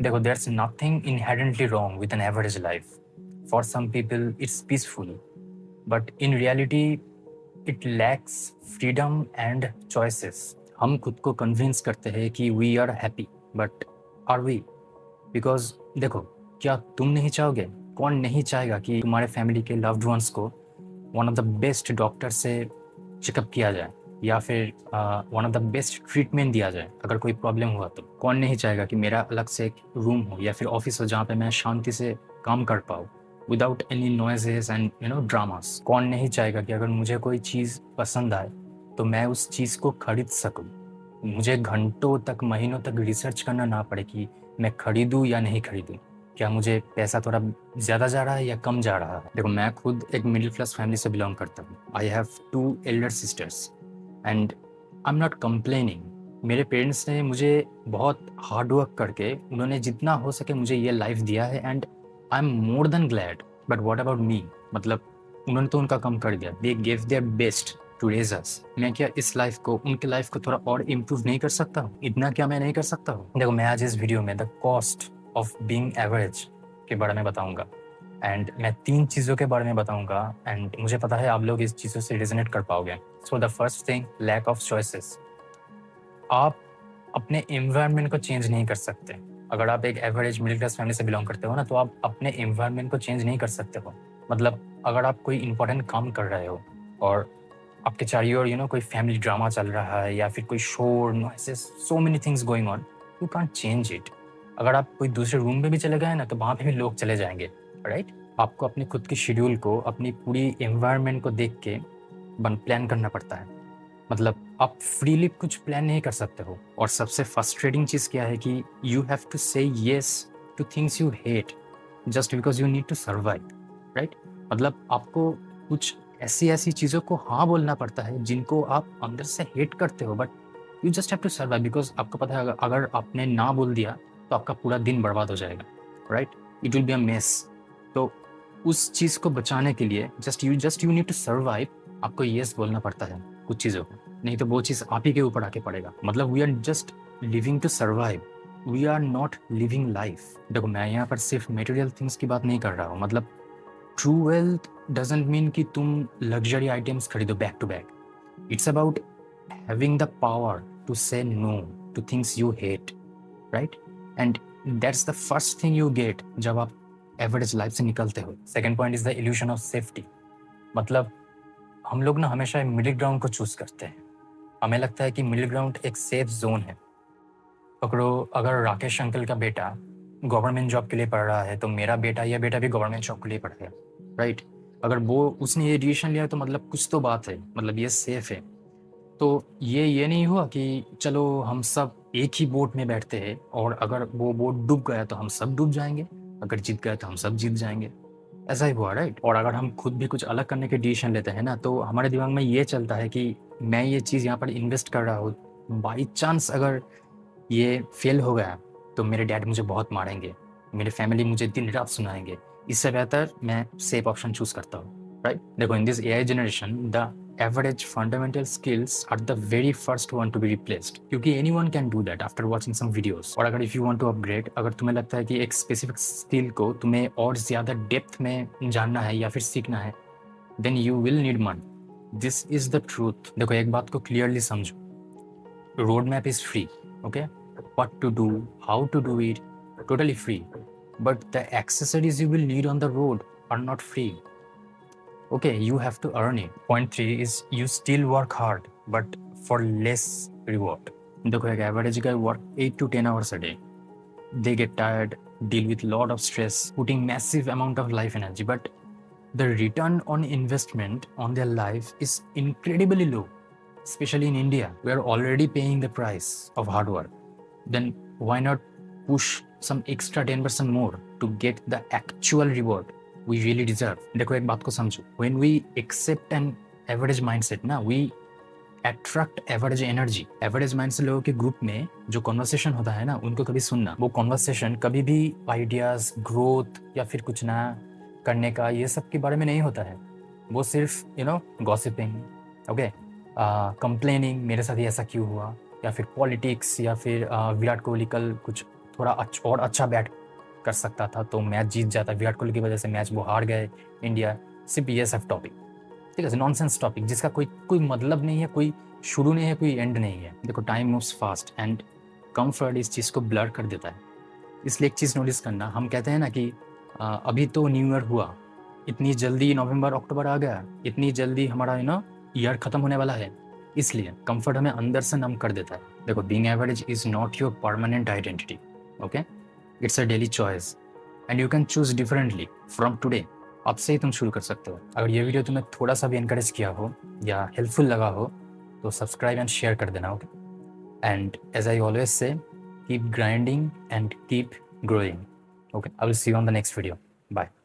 देखो, there's nothing inherently wrong with an average life. For some people, it's peaceful, but in reality, it lacks freedom and choices. हम खुद को convince करते हैं कि we are happy, but are we? Because देखो, क्या तुम नहीं चाहोगे? कौन नहीं चाहेगा कि तुम्हारे फैमिली के लव्ड वंस को one of the best doctor से चेकअप किया जाए या फिर one of the best treatment दिया जाए अगर कोई प्रॉब्लम हुआ तो? कौन नहीं चाहेगा कि मेरा अलग से एक रूम हो या फिर ऑफिस हो जहाँ पे मैं शांति से काम कर पाऊँ without any noises and dramas? कौन नहीं चाहेगा कि अगर मुझे कोई चीज़ पसंद आए तो मैं उस चीज़ को खरीद सकूँ, मुझे घंटों तक महीनों तक रिसर्च करना ना पड़े कि मैं खरीदूँ या नहीं खरीदूँ, क्या मुझे पैसा थोड़ा ज़्यादा जा रहा है या कम जा रहा है? देखो, मैं खुद एक मिडिल क्लास फैमिली से बिलोंग करता हूँ। I have 2 Elder sisters and I am not complaining. मेरे पेरेंट्स ने मुझे बहुत हार्ड वर्क करके उन्होंने जितना हो सके मुझे ये लाइफ दिया है and I am more than glad. But what about me? मतलब उन्होंने तो उनका काम कर दिया। They give their best to raise us. मैं क्या इस लाइफ को, उनके लाइफ को थोड़ा और इम्प्रूव नहीं कर सकता हूँ? इतना क्या मैं नहीं कर सकता हूँ? देखो, मैं आज इस वीडियो में the cost of being average के बारे में बताऊंगा एंड मैं 3 चीज़ों के बारे में बताऊंगा एंड मुझे पता है आप लोग इस चीज़ों से रेजोनेट कर पाओगे। So the first thing, lack of choices. आप अपने एनवायरनमेंट को चेंज नहीं कर सकते। अगर आप एक एवरेज मिडिल क्लास फैमिली से बिलोंग करते हो ना, तो आप अपने एनवायरनमेंट को चेंज नहीं कर सकते हो। मतलब अगर आप कोई इंपॉर्टेंट काम कर रहे हो और आपके चारों ओर कोई फैमिली ड्रामा चल रहा है या फिर कोई शोर, noises, so many things going on, you can't change it. अगर आप कोई दूसरे रूम में भी चले गए ना, तो वहाँ पे भी लोग चले जाएंगे, राइट? आपको अपने खुद के शेड्यूल को, अपनी पूरी एनवायरनमेंट को देख के प्लान करना पड़ता है। मतलब आप फ्रीली कुछ प्लान नहीं कर सकते हो। और सबसे फ्रस्ट्रेटिंग चीज़ क्या है कि you have to say yes to things you hate just because you need to survive, right? मतलब आपको कुछ ऐसी ऐसी चीज़ों को हाँ बोलना पड़ता है जिनको आप अंदर से हेट करते हो, but you just have to survive because आपको पता है अगर आपने ना बोल दिया तो आपका पूरा दिन बर्बाद हो जाएगा, right? It will be a mess. तो उस चीज़ को बचाने के लिए just you need to survive. आपको येस बोलना पड़ता है कुछ चीज़ों को, नहीं तो वो चीज़ आप ही के ऊपर आके पड़ेगा। मतलब we are just living to survive, we are not living life. देखो, मैं यहाँ पर सिर्फ मटेरियल थिंग्स की बात नहीं कर रहा हूँ। मतलब ट्रू वेल्थ डजंट मीन कि तुम लग्जरी आइटम्स खरीदो back to back. It's about having the power to say no to things you hate, right? And that's the first thing you get जब आप एवरेज लाइफ से निकलते हो। Second point is the illusion of safety. मतलब हम लोग ना हमेशा मिडिल ग्राउंड को चूज करते हैं। हमें लगता है कि मिडिल ग्राउंड एक सेफ जोन है। पकड़ो, अगर राकेश अंकल का बेटा गवर्नमेंट जॉब के लिए पढ़ रहा है तो मेरा बेटा या बेटा भी गवर्नमेंट जॉब के लिए पढ़ेगा, राइट? अगर वो उसने ये डिसीजन लिया तो मतलब कुछ तो बात है, मतलब ये सेफ है। तो ये नहीं हुआ कि चलो हम सब एक ही बोट में बैठते हैं और अगर वो बोट डूब गया तो हम सब डूब जाएंगे, अगर जीत गए तो हम सब जीत जाएंगे। ऐसा ही हुआ, राइट? और अगर हम खुद भी कुछ अलग करने के डिसीजन लेते हैं ना, तो हमारे दिमाग में ये चलता है कि मैं ये चीज़ यहाँ पर इन्वेस्ट कर रहा हूँ, बाई चांस अगर ये फेल हो गया तो मेरे डैड मुझे बहुत मारेंगे, मेरे फैमिली मुझे दिन रात सुनाएंगे। इससे बेहतर मैं सेफ ऑप्शन चूज करता हूँ, राइट? देखो, in this AI generation the average fundamental skills are the very first one to be replaced, क्योंकि anyone can do that after watching some videos. और अगर if you want to upgrade, अगर तुम्हें लगता है कि एक स्पेसिफिक स्किल को तुम्हें और ज़्यादा डेप्थ में जानना है या फिर सीखना है, then you will need money. This is the truth. देखो, एक बात को क्लियरली समझो, road map is free, okay? What to do, how to do it, totally free. But the accessories you will need on the road are not free. Okay, you have to earn it. Point 3 is you still work hard, but for less reward. देखो, एक average guy work 8 to 10 hours a day. They get tired, deal with lot of stress, putting massive amount of life energy, but the return on investment on their life is incredibly low, especially in India. We are already paying the price of hard work. Then why not push some extra 10% more to get the actual reward we really deserve? देखो, एक बात को समझो, when we accept an average mindset ना, we attract average energy. average mindset लोगों के group में जो कॉन्वर्सेशन होता है ना, उनको कभी सुनना। वो कॉन्वर्सेशन कभी भी आइडियाज, ग्रोथ या फिर कुछ नया करने का, ये सब के बारे में नहीं होता है। वो सिर्फ गॉसिपिंग, ओके, कंप्लेनिंग, मेरे साथ ही ऐसा क्यों हुआ, या फिर पॉलिटिक्स, या फिर विराट कोहली कल कुछ थोड़ा और अच्छा बैट कर सकता था तो मैच जीत जाता। विराट कोहली की वजह से मैच वो हार गए इंडिया। सिर्फ ये सब टॉपिक, ठीक है, नॉनसेंस टॉपिक जिसका कोई मतलब नहीं है, कोई शुरू नहीं है, कोई एंड नहीं है। देखो time moves fast and comfort इस चीज़ को ब्लर कर देता है। इसलिए एक चीज़ नोटिस करना, हम कहते हैं ना कि अभी तो न्यू ईयर हुआ, इतनी जल्दी नवंबर अक्टूबर आ गया, इतनी जल्दी हमारा ईयर खत्म होने वाला है। इसलिए कंफर्ट हमें अंदर से नम कर देता है। देखो being average is not your permanent identity, okay, it's a daily choice and you can choose differently from today. अब से ही तुम शुरू कर सकते हो। अगर ये वीडियो तुम्हें थोड़ा सा भी इनकरेज किया हो या हेल्पफुल लगा हो तो सब्सक्राइब एंड शेयर कर देना, okay. And as I always say, keep grinding and keep growing. Okay, I will see you on the next video. Bye.